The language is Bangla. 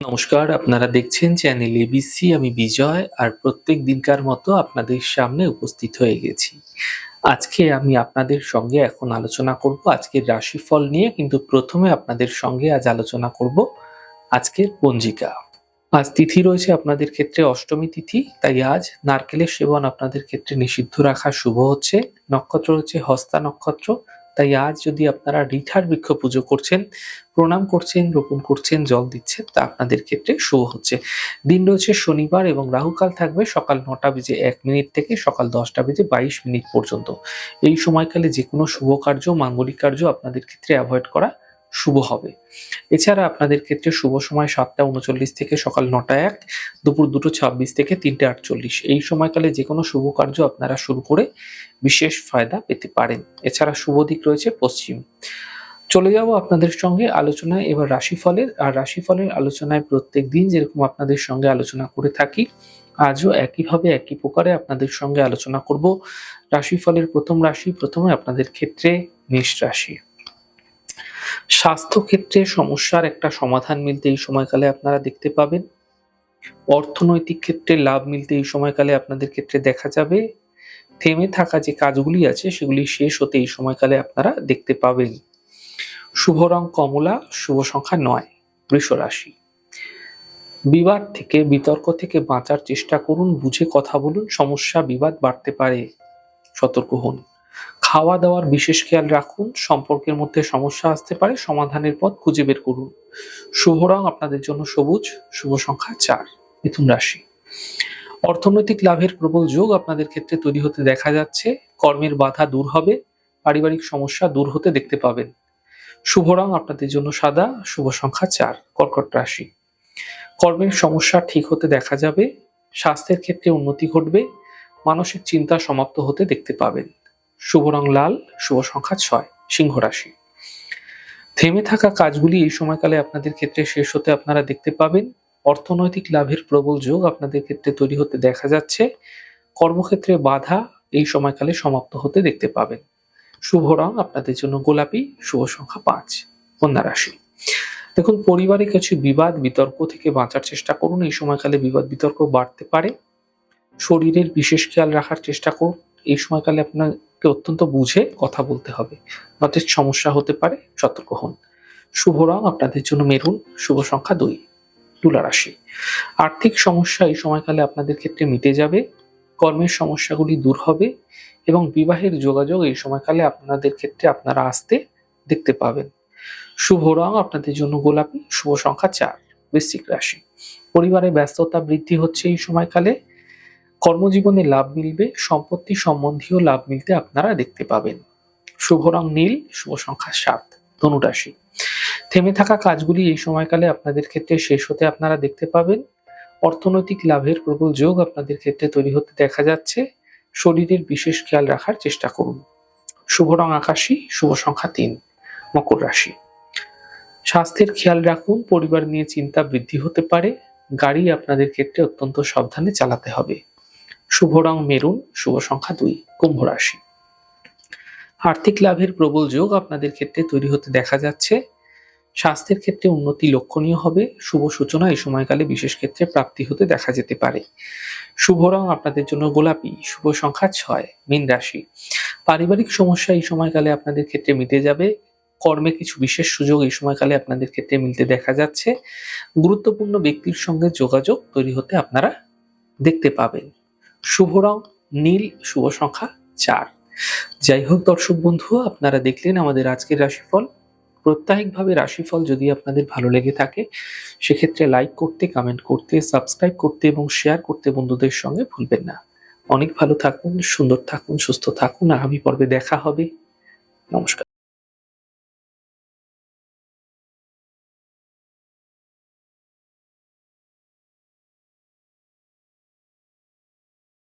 নমস্কার, আপনারা দেখছেন চ্যানেল এবিসি। আমি বিজয়, আর প্রত্যেক দিনকার মতো আপনাদের সামনে উপস্থিত হয়ে গেছি। আজকে আমি আপনাদের সঙ্গে এখন আলোচনা করব আজকের রাশিফল নিয়ে, কিন্তু প্রথমে আপনাদের সঙ্গে আজ আলোচনা করব আজকের পঞ্জিকা। আজ তিথি রয়েছে আপনাদের ক্ষেত্রে অষ্টমী তিথি, তাই আজ নারকেলের সেবন আপনাদের ক্ষেত্রে নিষিদ্ধ রাখা শুভ হচ্ছে। নক্ষত্র হচ্ছে হস্তা নক্ষত্র, তাই আজ যদি আপনারা রিঠার বৃক্ষ পুজো করছেন, প্রণাম করছেন, রোপণ করছেন, জল দিচ্ছেন, তা আপনাদের ক্ষেত্রে শুভ হচ্ছে। দিন রয়েছে শনিবার এবং রাহুকাল থাকবে সকাল 9টা বেজে 1 মিনিট থেকে সকাল 10টা বেজে 22 মিনিট পর্যন্ত। এই সময়কালে যে কোনো শুভ কার্য, মাঙ্গলিক কার্য আপনাদের ক্ষেত্রে অ্যাভয়েড করা শুভ হবে। এছাড়া আপনাদের ক্ষেত্রে শুভ সময় 7টা 39 থেকে সকাল 9টা 1, দুপুর 2টা 26 থেকে 3টে 48। এই সময়কালে যে কোনো শুভ কার্য আপনারা শুরু করে বিশেষ ফায়দা পেতে পারেন। এছাড়া শুভ দিক রয়েছে পশ্চিম। চলে যাব আপনাদের সঙ্গে আলোচনায় এবার রাশিফলের। আর রাশিফলের আলোচনায় প্রত্যেক দিন যেরকম আপনাদের সঙ্গে আলোচনা করে থাকি, আজও একইভাবে একই প্রকারে আপনাদের সঙ্গে আলোচনা করব রাশিফলের প্রথম রাশি। প্রথমে আপনাদের ক্ষেত্রে মেষ রাশি। স্বাস্থ্য ক্ষেত্রে সমস্যার একটা সমাধান মিলতে এই সময়কালে আপনারা দেখতে পাবেন। অর্থনৈতিক ক্ষেত্রে লাভ মিলতে এই সময়কালে আপনাদের ক্ষেত্রে দেখা যাবে। থেমে থাকা যে কাজগুলি আছে সেগুলি শেষ হতে এই সময়কালে আপনারা দেখতে পাবেন। শুভ রং কমলা, শুভ সংখ্যা 9। বৃষ রাশি। বিবাদ থেকে, বিতর্ক থেকে বাঁচার চেষ্টা করুন, বুঝে কথা বলুন, সমস্যা বিবাদ বাড়তে পারে, সতর্ক হন। খাওয়া দাওয়ার বিশেষ খেয়াল রাখুন, সম্পর্কের মধ্যে সমস্যা আসতে পারে, সমাধানের পথ খুঁজে বের করুন। শুভ রং আপনাদের জন্য সবুজ, শুভ সংখ্যা 4। মিথুন রাশি। অর্থনৈতিক লাভের প্রবল যোগ আপনাদের ক্ষেত্রে তৈরি হতে দেখা যাচ্ছে। কর্মের বাধা দূর হবে, পারিবারিক সমস্যা দূর হতে দেখতে পাবেন। শুভ রং আপনাদের জন্য সাদা, শুভ সংখ্যা 4। কর্কট রাশি। কর্মের সমস্যা ঠিক হতে দেখা যাবে, স্বাস্থ্যের ক্ষেত্রে উন্নতি ঘটবে, মানসিক চিন্তা সমাপ্ত হতে দেখতে পাবেন। শুভ রং লাল, শুভ সংখ্যা 6। সিংহ রাশি। থেমে থাকা কাজগুলি এই সময়কালে আপনাদের ক্ষেত্রে শেষ হতে আপনারা দেখতে পাবেন। অর্থনৈতিক লাভের প্রবল যোগ আপনাদের ক্ষেত্রে তৈরি হতে দেখা যাচ্ছে। কর্মক্ষেত্রে বাধা এই সময়কালে সমাপ্ত হতে দেখতে পাবেন। শুভ রং আপনাদের জন্য গোলাপি, শুভ সংখ্যা 5। কন্যা রাশি। দেখুন, পরিবারে কিছু বিবাদ বিতর্ক থেকে বাঁচার চেষ্টা করুন। এই সময়কালে বিবাদ বিতর্ক বাড়তে পারে। শরীরের বিশেষ খেয়াল রাখার চেষ্টা করুন। এই সময়কালে আপনাকে অত্যন্ত বুঝে কথা বলতে হবে, নচেৎ সমস্যা হতে পারে, সতর্ক হন। শুভ রং আপনাদের জন্য মেরুন, শুভ সংখ্যা 2। তুলা রাশি। আর্থিক সমস্যা এই সময়কালে আপনাদের ক্ষেত্রে মিটে যাবে, কর্মের সমস্যাগুলি দূর হবে এবং বিবাহের যোগাযোগ এই সময়কালে আপনাদের ক্ষেত্রে আপনারা আসতে দেখতে পাবেন। শুভ রং আপনাদের জন্য গোলাপি, শুভ সংখ্যা 4। বৃশ্চিক রাশি। পরিবারে ব্যস্ততা বৃদ্ধি হচ্ছে এই সময়কালে, কর্মজীবনে লাভ মিলবে, সম্পত্তি সম্বন্ধীয় লাভ মিলতে আপনারা দেখতে পাবেন। শুভ রং নীল, শুভ সংখ্যা 7। ধনু রাশি। থেমে থাকা কাজগুলি এই সময়কালে আপনাদের ক্ষেত্রে শেষ হতে আপনারা দেখতে পাবেন। অর্থনৈতিক লাভের প্রবল যোগ আপনাদের ক্ষেত্রে তৈরি হতে দেখা যাচ্ছে। শরীরের বিশেষ খেয়াল রাখার চেষ্টা করুন। শুভ রং আকাশী, শুভ সংখ্যা 3। মকর রাশি। স্বাস্থ্যের খেয়াল রাখুন, পরিবার নিয়ে চিন্তা বৃদ্ধি হতে পারে, গাড়ি আপনাদের ক্ষেত্রে অত্যন্ত সাবধানে চালাতে হবে। শুভ রং মেরুন, শুভ সংখ্যা 2। কুম্ভ রাশি। আর্থিক লাভের প্রবল যোগ আপনাদের ক্ষেত্রে তৈরি হতে দেখা যাচ্ছে। স্বাস্থ্যের ক্ষেত্রে উন্নতি লক্ষণীয় হবে, শুভ সূচনা এই সময়কালে বিশেষ ক্ষেত্রে প্রাপ্তি হতে দেখা যেতে পারে। শুভ রং আপনাদের জন্য গোলাপি, শুভ সংখ্যা 6। মীন রাশি। পারিবারিক সমস্যা এই সময়কালে আপনাদের ক্ষেত্রে মিটে যাবে, কর্মে কিছু বিশেষ সুযোগ এই সময়কালে আপনাদের ক্ষেত্রে মিলতে দেখা যাচ্ছে। গুরুত্বপূর্ণ ব্যক্তির সঙ্গে যোগাযোগ তৈরি হতে আপনারা দেখতে পাবেন। শুভ রং নীল, শুভ সংখ্যা 4। যাই হোক দর্শক বন্ধু, আপনারা দেখলেন আমাদের আজকের রাশিফল। প্রত্যাহিকভাবে রাশিফল যদি আপনাদের ভালো লেগে থাকে, সেক্ষেত্রে লাইক করতে, কমেন্ট করতে, সাবস্ক্রাইব করতে এবং শেয়ার করতে বন্ধুদের সঙ্গে ভুলবেন না। অনেক ভালো থাকুন, সুন্দর থাকুন, সুস্থ থাকুন। আগামী পর্বে দেখা হবে। নমস্কার।